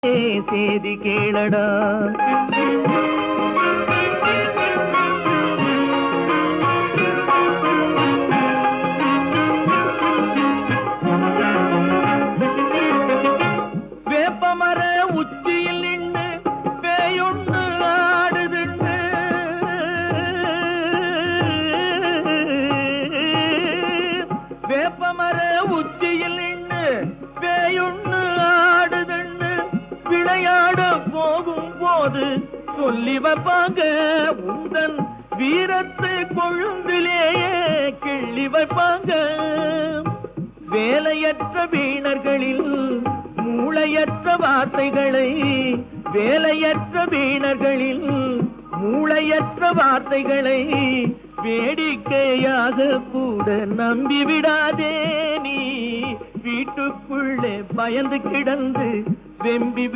சேதி கேளடா. வேப்பமர உச்சியில் நின்று பேயொன்னு ஆடுதுன்னு வேப்பமர உச்சியில் நின்று பேயொன்னு ஆடுதுன்னு விளையாட போகும் போது சொல்லி வைப்பாங்க. உந்தன் வீரத்தை கொழுந்திலேயே கிள்ளி வைப்பாங்க. வேலையற்ற வீணர்களில் மூளையற்ற வார்த்தைகளை வேலையற்ற வீணர்களில் மூளையற்ற வார்த்தைகளை வேடிக்கையாக கூட நம்பிவிடாதே. நீ வீட்டுக்குள்ளே பயந்து கிடந்து வெம்பி